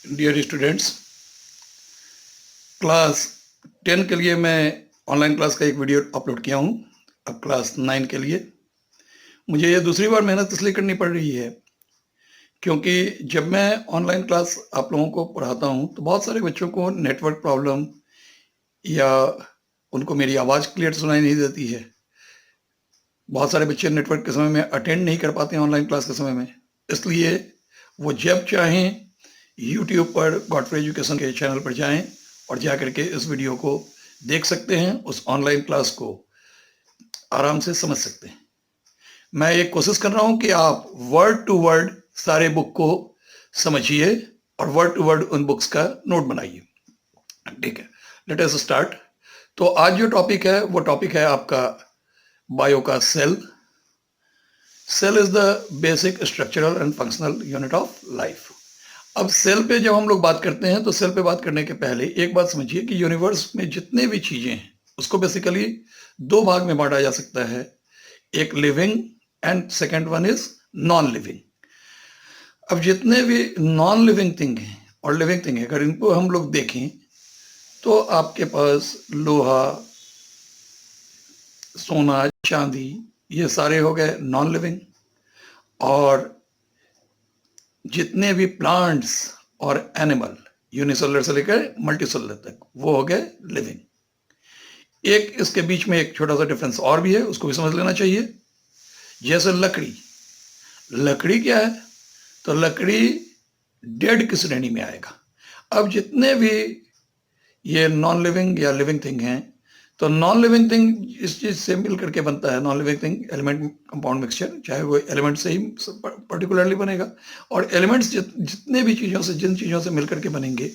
Dear students, class 10 के लिए मैं ऑनलाइन क्लास का एक वीडियो अपलोड किया हूँ। अब क्लास 9 के लिए मुझे ये दूसरी बार मेहनत इसलिए करनी पड़ रही है क्योंकि जब मैं ऑनलाइन क्लास आप लोगों को पढ़ाता हूँ तो बहुत सारे बच्चों को नेटवर्क प्रॉब्लम या उनको मेरी आवाज़ क्लियर सुनाई नहीं देती है। बहुत सारे बच्चे नेटवर्क के समय में अटेंड नहीं कर पाते हैं ऑनलाइन क्लास के समय में, इसलिए वो जब चाहें यूट्यूब पर गॉडफ्री एजुकेशन के चैनल पर जाएं और जा करके इस वीडियो को देख सकते हैं, उस ऑनलाइन क्लास को आराम से समझ सकते हैं। मैं ये कोशिश कर रहा हूं कि आप वर्ड टू वर्ड सारे बुक को समझिए और वर्ड टू वर्ड उन बुक्स का नोट बनाइए। ठीक है, लेट अस स्टार्ट। तो आज जो टॉपिक है वो टॉपिक है आपका बायो का cell. Cell is the basic structural and functional unit of life. अब सेल पे जब हम लोग बात करते हैं तो सेल पे बात करने के पहले एक बात समझिए कि यूनिवर्स में जितने भी चीजें हैं उसको बेसिकली दो भाग में बांटा जा सकता है, एक living and second one is non living. अब जितने भी नॉन लिविंग थिंग हैं और लिविंग थिंग है, अगर इनको हम लोग देखें तो आपके पास लोहा, सोना, चांदी, ये सारे हो गए नॉन लिविंग, और जितने भी प्लांट्स और एनिमल यूनिसेलुलर से लेकर मल्टीसेलुलर तक वो हो गए लिविंग। एक इसके बीच में एक छोटा सा डिफरेंस और भी है, उसको भी समझ लेना चाहिए। जैसे लकड़ी क्या है? तो लकड़ी डेड की श्रेणी में आएगा। अब जितने भी ये नॉन लिविंग या लिविंग थिंग हैं, तो नॉन लिविंग थिंग इस चीज से मिल करके बनता है। Non living thing element compound mixture, चाहे वो एलिमेंट से ही पर्टिकुलरली बनेगा, और एलिमेंट्स जितने भी चीजों से, जिन चीजों से मिलकर के बनेंगे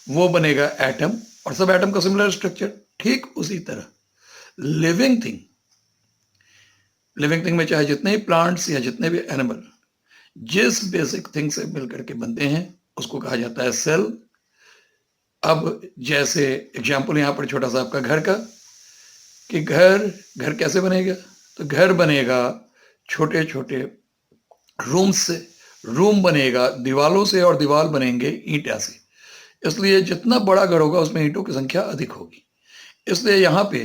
वो बनेगा एटम, और सब एटम का सिमिलर स्ट्रक्चर। ठीक उसी तरह लिविंग थिंग में चाहे जितने भी प्लांट्स या जितने भी एनिमल जिस बेसिक थिंग से मिलकर के बनते हैं उसको कहा जाता है सेल। अब जैसे एग्जाम्पल यहाँ पर छोटा सा आपका घर का, कि घर कैसे बनेगा? तो घर बनेगा छोटे छोटे रूम से, रूम बनेगा दीवालों से, और दीवार बनेंगे ईंटा से। इसलिए जितना बड़ा घर होगा उसमें ईंटों की संख्या अधिक होगी। इसलिए यहाँ पे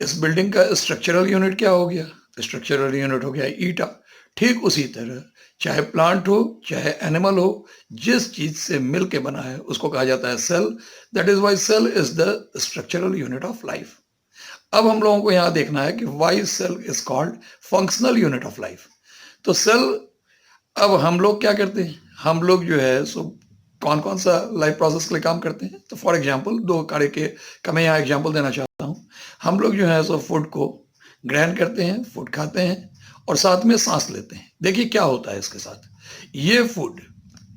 इस बिल्डिंग का स्ट्रक्चरल यूनिट क्या हो गया? स्ट्रक्चरल यूनिट हो गया ईंटा। ठीक उसी तरह चाहे प्लांट हो चाहे एनिमल हो, जिस चीज से मिल के बना है उसको कहा जाता है cell. That is why cell is the structural unit of life. अब हम लोगों को यहां देखना है कि why cell is called functional unit of life. तो सेल, अब हम लोग क्या करते हैं? हम लोग जो है सो कौन कौन सा लाइफ प्रोसेस के लिए काम करते हैं? तो फॉर एग्जाम्पल दो कार्य का मैं यहाँ एग्जाम्पल देना चाहता हूँ। हम लोग जो है सो फूड को ग्रहण करते हैं, फूड खाते हैं और साथ में सांस लेते हैं। देखिए क्या होता है इसके साथ। ये फूड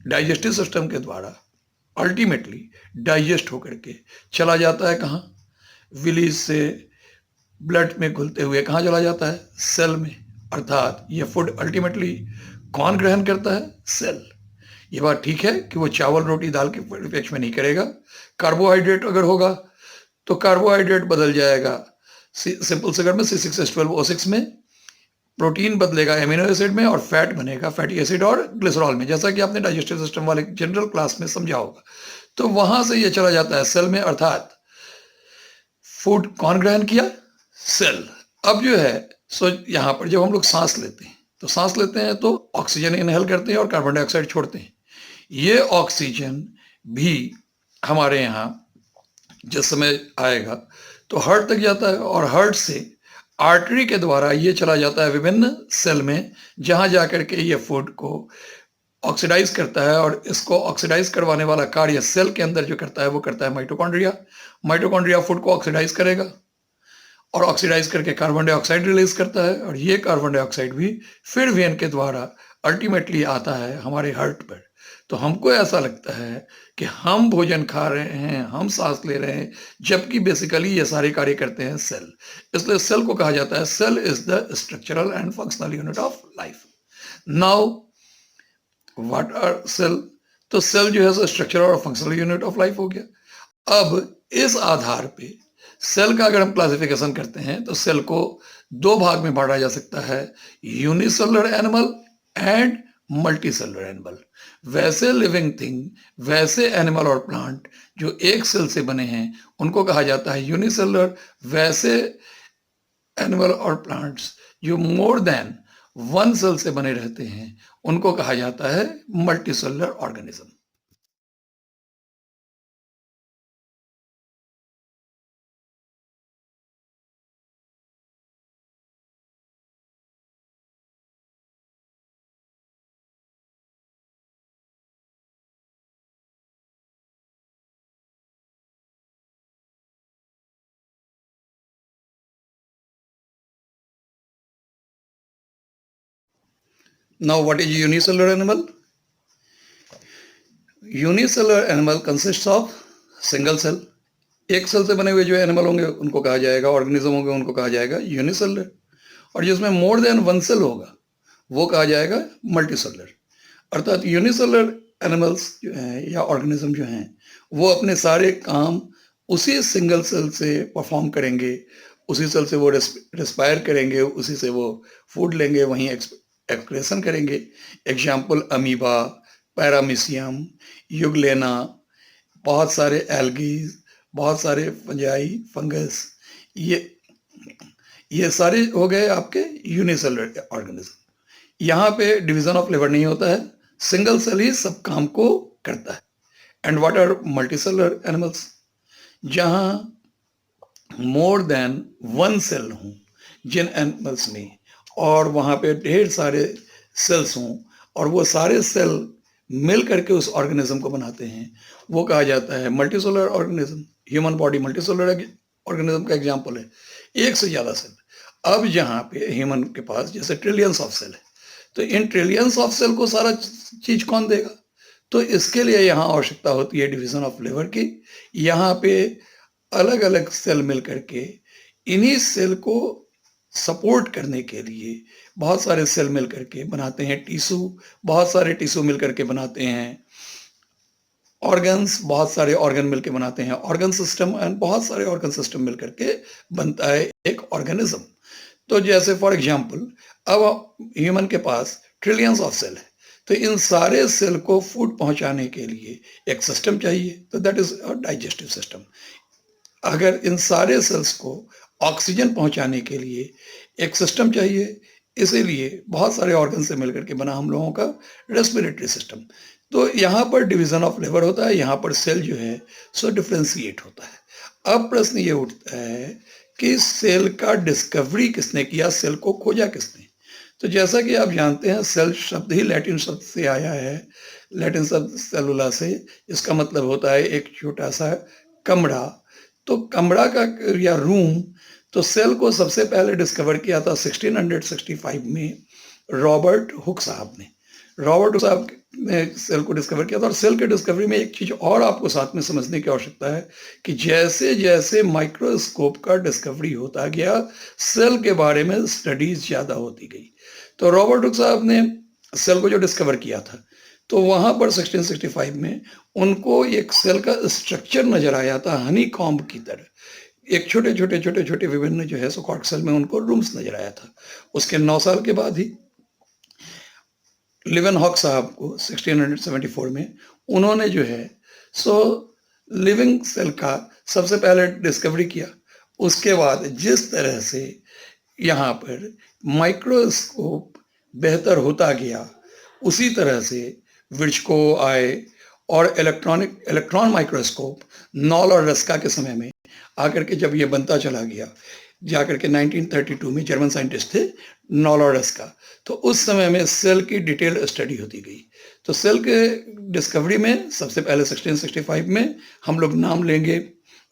डाइजेस्टिव सिस्टम के द्वारा अल्टीमेटली डाइजेस्ट होकर के चला जाता है कहाँ? विलीज से ब्लड में घुलते हुए कहाँ चला जाता है? सेल में। अर्थात ये फूड अल्टीमेटली कौन ग्रहण करता है? सेल। ये बात ठीक है कि वो चावल रोटी दाल के परिप्रेक्ष्य में नहीं करेगा। कार्बोहाइड्रेट अगर होगा तो कार्बोहाइड्रेट बदल जाएगा सिंपल शुगर में C6H12O6 में, प्रोटीन बदलेगा एमिनो एसिड में, और फैट बनेगा फैटी एसिड और ग्लिसरॉल में, जैसा कि आपने डाइजेस्टिव सिस्टम वाले जनरल क्लास में समझा होगा। तो वहां से ये चला जाता है सेल में, अर्थात फूड कौन ग्रहण किया? सेल। अब जो है सो यहां पर जब हम लोग सांस लेते हैं तो सांस लेते हैं तो ऑक्सीजन इनहेल करते हैं और कार्बन डाइऑक्साइड छोड़ते हैं। ये ऑक्सीजन भी हमारे यहाँ जिस समय आएगा तो हार्ट तक जाता है, और हार्ट से आर्टरी के द्वारा ये चला जाता है विभिन्न सेल में, जहां जाकर के ये फूड को ऑक्सीडाइज करता है। और इसको ऑक्सीडाइज करवाने वाला कार्य सेल के अंदर जो करता है वो करता है माइटोकॉन्ड्रिया। माइटोकॉन्ड्रिया फूड को ऑक्सीडाइज करेगा और ऑक्सीडाइज करके कार्बन डाइऑक्साइड रिलीज करता है, और ये कार्बन डाइऑक्साइड भी फिर वेन के द्वारा अल्टीमेटली आता है हमारे हार्ट पर। तो हमको ऐसा लगता है कि हम भोजन खा रहे हैं, हम सांस ले रहे हैं, जबकि बेसिकली ये सारे कार्य करते हैं सेल। इसलिए सेल को कहा जाता है cell is the structural and functional unit of life. Now what are cell? तो सेल जो है स्ट्रक्चरल और फंक्शनल यूनिट ऑफ लाइफ हो गया। अब इस आधार पे सेल का अगर हम क्लासिफिकेशन करते हैं तो सेल को दो भाग में बांटा जा सकता है, unicellular animal and multi cellular animal. वैसे लिविंग थिंग, वैसे एनिमल और प्लांट जो एक सेल से बने हैं उनको कहा जाता है यूनिसेलुलर। वैसे एनिमल और प्लांट्स जो मोर देन वन सेल से बने रहते हैं उनको कहा जाता है multicellular organism. Now, what is unicellular animal? Unicellular animal consist of single cell. एक सेल से बने हुए जो एनिमल होंगे उनको कहा जाएगा, ऑर्गेनिज्म होंगे उनको कहा जाएगा यूनिसेलुलर। और जिसमें मोर देन वन सेल होगा वो कहा जाएगा मल्टीसेलुलर। अर्थात यूनिसेलुलर एनिमल्स जो हैं या ऑर्गेनिज्म जो हैं वो अपने सारे काम उसी सिंगल सेल से परफॉर्म करेंगे, उसी सेल से वो रेस्पायर करेंगे, उसी से वो फूड लेंगे, वहीं एक्सक्रेशन करेंगे। एग्जाम्पल अमीबा, पैरामीशियम, युगलेना, बहुत सारे एल्गीज, बहुत सारे फंजाई, फंगस, ये ये सारे हो गए आपके यूनिसेलुलर ऑर्गेनिज्म। यहाँ पे डिवीजन ऑफ लेबर नहीं होता है, सिंगल सेल ही सब काम को करता है। And what are multicellular animals? जहाँ मोर देन वन सेल हों जिन एनिमल्स में, और वहाँ पे ढेर सारे सेल्स हों और वो सारे सेल मिल करके उस ऑर्गेनिज्म को बनाते हैं, वो कहा जाता है multicellular organism. Human body multicellular organism का एग्जाम्पल है, एक से ज़्यादा सेल। अब जहाँ पे ह्यूमन के पास जैसे ट्रिलियंस ऑफ सेल है, तो इन ट्रिलियंस ऑफ सेल को सारा चीज कौन देगा? तो इसके लिए यहाँ आवश्यकता होती है डिवीजन ऑफ लेबर की। यहाँ पे अलग अलग सेल मिल करके इन्हीं सेल को सपोर्ट करने के लिए बहुत सारे सेल मिल करके बनाते हैं टिश्यू, बहुत सारे टिश्यू मिल करके बनाते हैं ऑर्गन्स, बहुत सारे ऑर्गन मिलकर बनाते हैं ऑर्गन सिस्टम, एंड बहुत सारे ऑर्गन सिस्टम मिलकर के बनता है एक ऑर्गेनिज्म। तो जैसे फॉर एग्जांपल अब ह्यूमन के पास ट्रिलियंस ऑफ सेल है, तो इन सारे सेल को फूड पहुंचाने के लिए एक सिस्टम चाहिए, तो that is a digestive system. अगर इन सारे सेल्स को ऑक्सीजन पहुंचाने के लिए एक सिस्टम चाहिए, इसीलिए बहुत सारे ऑर्गन से मिलकर के बना हम लोगों का रेस्पिरेटरी सिस्टम। तो यहाँ पर डिवीजन ऑफ लेबर होता है, यहाँ पर सेल जो है सो डिफ्रेंशिएट होता है। अब प्रश्न ये उठता है कि सेल का डिस्कवरी किसने किया, सेल को खोजा किसने? तो जैसा कि आप जानते हैं सेल शब्द ही लैटिन शब्द से आया है, लैटिन शब्द सेलुला से, इसका मतलब होता है एक छोटा सा कमरा। तो कमरा का या रूम, तो सेल को सबसे पहले डिस्कवर किया था 1665 में रॉबर्ट हुक साहब ने। रॉबर्ट हुक साहब ने सेल को डिस्कवर किया था। और सेल के डिस्कवरी में एक चीज और आपको साथ में समझने की आवश्यकता है कि जैसे जैसे माइक्रोस्कोप का डिस्कवरी होता गया सेल के बारे में स्टडीज ज्यादा होती गई। तो रॉबर्ट हुक साहब ने सेल को जो डिस्कवर किया था, तो वहां पर 1665 में उनको एक सेल का स्ट्रक्चर नजर आया था हनी कॉम्ब की तरह। एक छोटे छोटे छोटे छोटे विभिन्न जो है सो कॉर्क सेल में उनको रूम्स नजर आया था। उसके 9 साल के बाद ही लिवेनहॉक साहब को 1674 में उन्होंने जो है सो लिविंग सेल का सबसे पहले डिस्कवरी किया। उसके बाद जिस तरह से यहाँ पर माइक्रोस्कोप बेहतर होता गया, उसी तरह से विर्चको आए और इलेक्ट्रॉन माइक्रोस्कोप नॉल और रस्का के समय में आकर के जब ये बनता चला गया, जाकर के 1932 में जर्मन साइंटिस्ट थे नॉल और रस्का, तो उस समय में सेल की डिटेल स्टडी होती गई। तो सेल के डिस्कवरी में सबसे पहले 1665 में हम लोग नाम लेंगे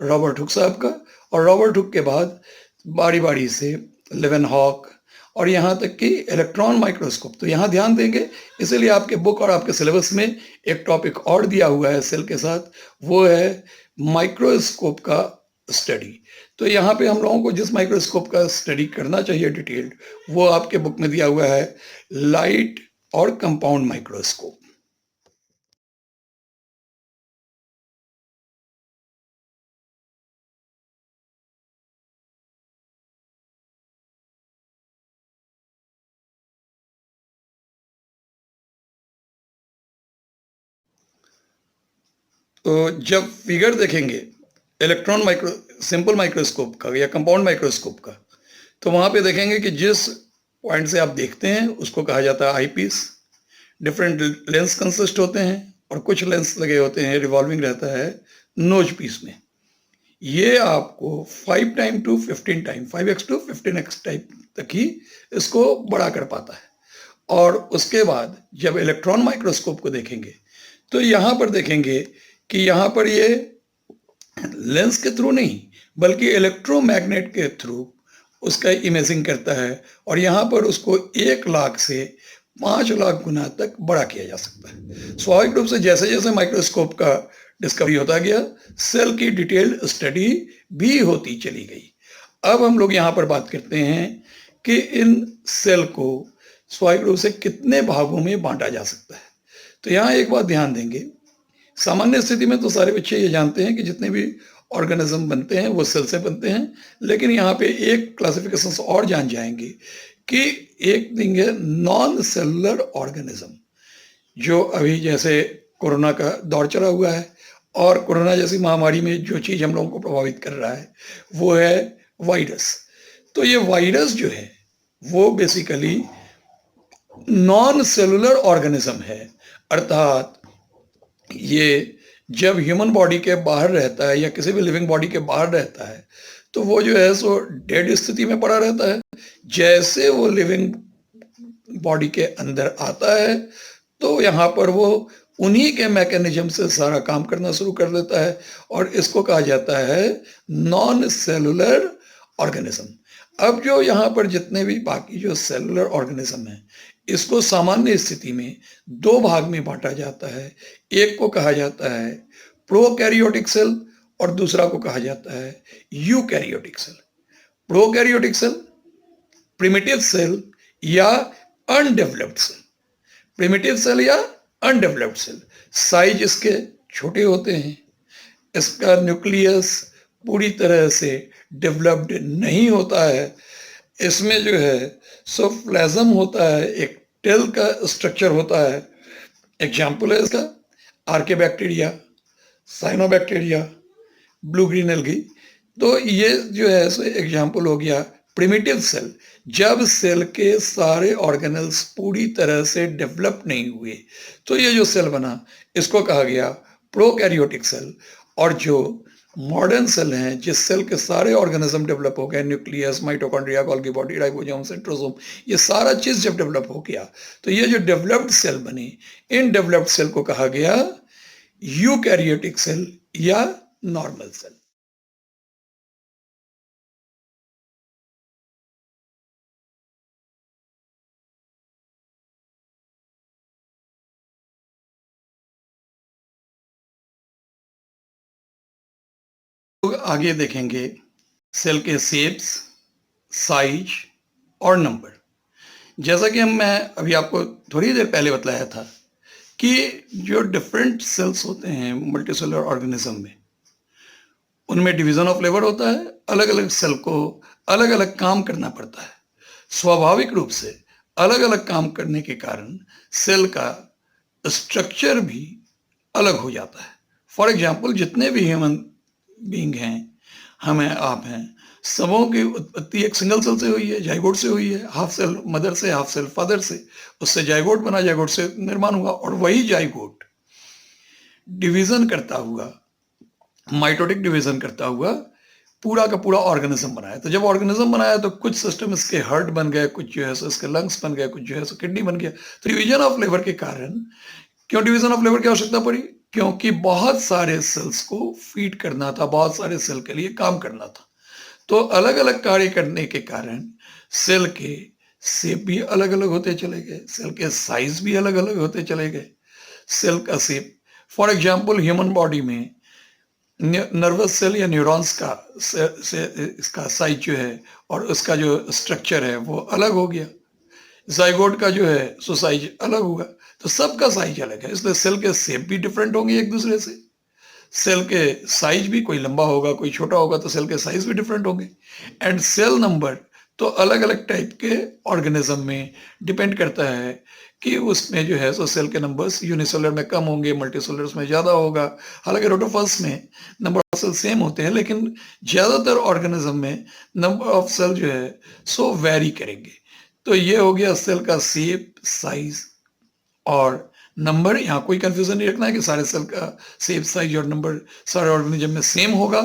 रॉबर्ट हुक साहब का, और रॉबर्ट हुक के बाद बारी बारी से लेवेनहॉक और यहाँ तक कि इलेक्ट्रॉन माइक्रोस्कोप। तो यहाँ ध्यान देंगे, इसीलिए आपके बुक और आपके सिलेबस में एक टॉपिक और दिया हुआ है सेल के साथ, वो है माइक्रोस्कोप का स्टडी। तो यहाँ पे हम लोगों को जिस माइक्रोस्कोप का स्टडी करना चाहिए डिटेल्ड, वो आपके बुक में दिया हुआ है लाइट और कंपाउंड माइक्रोस्कोप। तो जब फिगर देखेंगे सिंपल माइक्रोस्कोप का या कंपाउंड माइक्रोस्कोप का, तो वहां पे देखेंगे कि जिस पॉइंट से आप देखते हैं उसको कहा जाता है आई पीस। डिफरेंट लेंस कंसिस्ट होते हैं और कुछ लेंस लगे होते हैं, रिवॉल्विंग रहता है नोज पीस में। ये आपको 5 time to 15 time 5x to 15x type तक ही इसको बड़ा कर पाता है। और उसके बाद जब इलेक्ट्रॉन माइक्रोस्कोप को देखेंगे तो यहां पर देखेंगे कि यहां पर ये लेंस के थ्रू नहीं बल्कि इलेक्ट्रोमैग्नेट के थ्रू उसका इमेजिंग करता है, और यहां पर उसको 1 लाख से 5 लाख गुना तक बड़ा किया जा सकता है। स्वाभाविक रूप से जैसे जैसे माइक्रोस्कोप का डिस्कवरी होता गया, सेल की डिटेल्ड स्टडी भी होती चली गई। अब हम लोग यहाँ पर बात करते हैं कि इन सेल को स्वाभाविक रूप से कितने भागों में बांटा जा सकता है। तो यहाँ एक बात ध्यान देंगे, सामान्य स्थिति में तो सारे बच्चे ये जानते हैं कि जितने भी ऑर्गेनिज्म बनते हैं वो सेल से बनते हैं, लेकिन यहाँ पे एक क्लासिफिकेशन और जान जाएंगे कि एक थिंग है नॉन सेलुलर ऑर्गेनिज्म, जो अभी जैसे कोरोना का दौर चला हुआ है और कोरोना जैसी महामारी में जो चीज हम लोगों को प्रभावित कर रहा है वो है वायरस। तो ये वायरस जो है वो बेसिकली नॉन सेलुलर ऑर्गेनिज्म है, अर्थात ये जब ह्यूमन बॉडी के बाहर रहता है या किसी भी लिविंग बॉडी के बाहर रहता है तो वो जो है सो डेड स्थिति में पड़ा रहता है। जैसे वो लिविंग बॉडी के अंदर आता है तो यहाँ पर वो उन्हीं के मैकेनिज्म से सारा काम करना शुरू कर देता है, और इसको कहा जाता है नॉन सेलुलर ऑर्गेनिज्म। अब जो यहाँ पर जितने भी बाकी जो सेलुलर ऑर्गेनिज्म है इसको सामान्य स्थिति में 2 भाग में बांटा जाता है। एक को कहा जाता है प्रोकैरियोटिक सेल और दूसरा को कहा जाता है eukaryotic cell. Prokaryotic cell, primitive cell या अनडेवलप्ड सेल। प्रिमिटिव सेल या अनडेवलप्ड सेल, साइज इसके छोटे होते हैं, इसका न्यूक्लियस पूरी तरह से डेवलप्ड नहीं होता है, इसमें जो है सो फ्लैजम होता है, एक टेल का स्ट्रक्चर होता है। एग्जाम्पल है इसका आर्केबैक्टीरिया, साइनोबैक्टीरिया, ब्लू ग्रीन एल्गी। तो ये जो है सो एग्जाम्पल हो गया प्रिमिटिव सेल, जब सेल के सारे ऑर्गेनल्स पूरी तरह से डेवलप नहीं हुए तो ये जो सेल बना इसको कहा गया प्रोकैरियोटिक सेल। और जो मॉडर्न सेल हैं जिस सेल के सारे ऑर्गेनिज्म डेवलप हो गए, nucleus, mitochondria, Golgi body, ribosome, centrosome, ये सारा चीज जब डेवलप हो गया तो ये जो डेवलप्ड सेल बने, इन डेवलप्ड सेल को कहा गया यूकैरियोटिक सेल या नॉर्मल सेल। आगे देखेंगे सेल के शेप्स, साइज और नंबर। जैसा कि मैं अभी आपको थोड़ी देर पहले बतलाया था कि जो डिफरेंट सेल्स होते हैं मल्टीसेलुलर ऑर्गेनिज्म में, उनमें डिवीजन ऑफ लेबर होता है, अलग अलग सेल को अलग अलग काम करना पड़ता है। स्वाभाविक रूप से अलग अलग काम करने के कारण सेल का स्ट्रक्चर भी अलग हो जाता है। फॉर एग्जाम्पल जितने भी ह्यूमन बीइंग हैं, हम हैं, आप हैं, सबों की उत्पत्ति एक सिंगल सेल से हुई है, जाइगोट से हुई है, हाफ सेल मदर से, हाफ सेल फादर से, उससे जाइगोट बना, जाइगोट से निर्माण हुआ, और वही जाइगोट डिवीजन करता हुआ, माइटोटिक डिवीजन करता हुआ पूरा का पूरा ऑर्गेनिज्म बनाया। तो जब ऑर्गेनिज्म बनाया तो कुछ सिस्टम इसके हार्ट बन गए, कुछ जो है सो इसके लंग्स बन गए, कुछ जो है सो किडनी बन गया। तो डिवीजन ऑफ लेबर के कारण, क्यों डिवीजन ऑफ लेबर की आवश्यकता पड़ी? क्योंकि बहुत सारे सेल्स को फीड करना था, बहुत सारे सेल के लिए काम करना था। तो अलग अलग कार्य करने के कारण सेल के शेप भी अलग अलग होते चले गए, सेल के साइज भी अलग अलग होते चले गए। सेल का shape, for example human body में नर्वस सेल या न्यूरॉन्स का इसका साइज जो है और उसका जो स्ट्रक्चर है वो अलग हो गया। जाइगोट का जो है सो साइज अलग हुआ, तो सबका साइज अलग है, इसलिए सेल के शेप भी डिफरेंट होंगे एक दूसरे से। सेल के साइज भी, कोई लंबा होगा कोई छोटा होगा, तो सेल के साइज भी डिफरेंट होंगे। एंड सेल नंबर तो अलग-अलग टाइप के ऑर्गेनिज्म में डिपेंड करता है कि उसमें जो है सो सेल के नंबर्स यूनिसेलुलर में कम होंगे, मल्टीसेलुलर्स में ज़्यादा होगा। हालाँकि रोटोफॉर्स में नंबर ऑफ सेल सेम होते हैं, लेकिन ज़्यादातर ऑर्गेनिज्म में नंबर ऑफ सेल जो है सो वैरी करेंगे। तो ये हो गया सेल का शेप, साइज़ और नंबर। यहाँ कोई कंफ्यूजन नहीं रखना है कि सारे सेल का शेप, साइज और नंबर सारे ऑर्गेनिज्म में सेम होगा।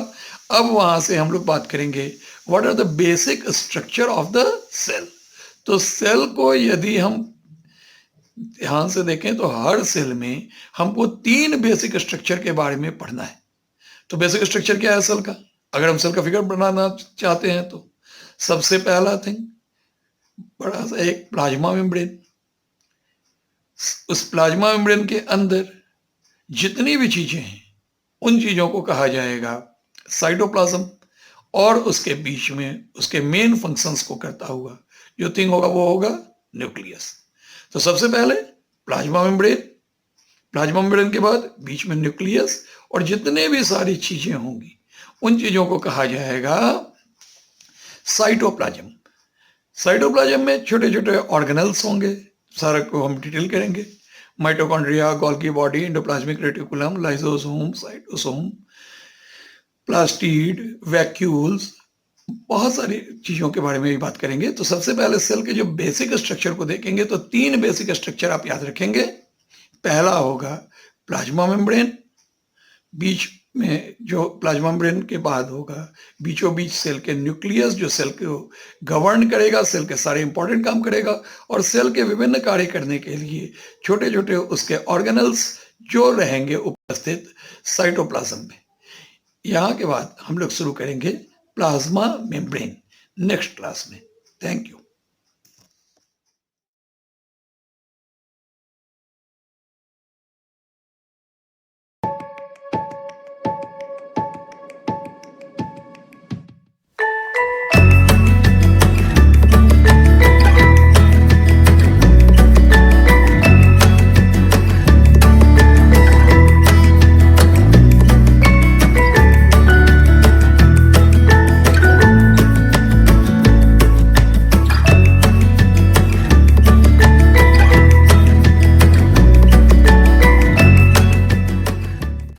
अब वहां से हम लोग बात करेंगे what are the basic structure of the cell. तो सेल को यदि हम ध्यान से देखें तो हर सेल में हमको 3 बेसिक स्ट्रक्चर के बारे में पढ़ना है। तो बेसिक स्ट्रक्चर क्या है सेल का, अगर हम सेल का फिगर बनाना चाहते हैं तो सबसे पहला थिंग बड़ा सा एक प्लाज्मा मेम्ब्रेन। उस प्लाज्मा मेम्ब्रेन के अंदर जितनी भी चीजें हैं उन चीजों को कहा जाएगा साइटोप्लाज्म, और उसके बीच में उसके मेन फंक्शंस को करता हुआ जो थिंग होगा वो होगा न्यूक्लियस। तो सबसे पहले प्लाज्मा मेम्ब्रेन, प्लाज्मा मेम्ब्रेन के बाद बीच में न्यूक्लियस, और जितने भी सारी चीजें होंगी उन चीजों को कहा जाएगा साइटोप्लाज्म। साइटोप्लाज्म में छोटे छोटे ऑर्गेनेल्स होंगे, सारा को हम डिटेल करेंगे। Mitochondria, Golgi body, endoplasmic reticulum, lysosome, cytosome, plastid, vacuoles, बहुत सारी चीजों के बारे में भी बात करेंगे। तो सबसे पहले सेल के जो बेसिक स्ट्रक्चर को देखेंगे तो 3 बेसिक स्ट्रक्चर आप याद रखेंगे। पहला होगा प्लाज्मा मेम्ब्रेन, बीच में जो प्लाज्मा मेम्ब्रेन के बाद होगा बीचों बीच सेल के न्यूक्लियस, जो सेल को गवर्न करेगा, सेल के सारे इंपॉर्टेंट काम करेगा, और सेल के विभिन्न कार्य करने के लिए छोटे छोटे उसके ऑर्गेनल्स जो रहेंगे उपस्थित साइटोप्लाज्म में। यहाँ के बाद हम लोग शुरू करेंगे प्लाज्मा मेम्ब्रेन नेक्स्ट क्लास में। Thank you.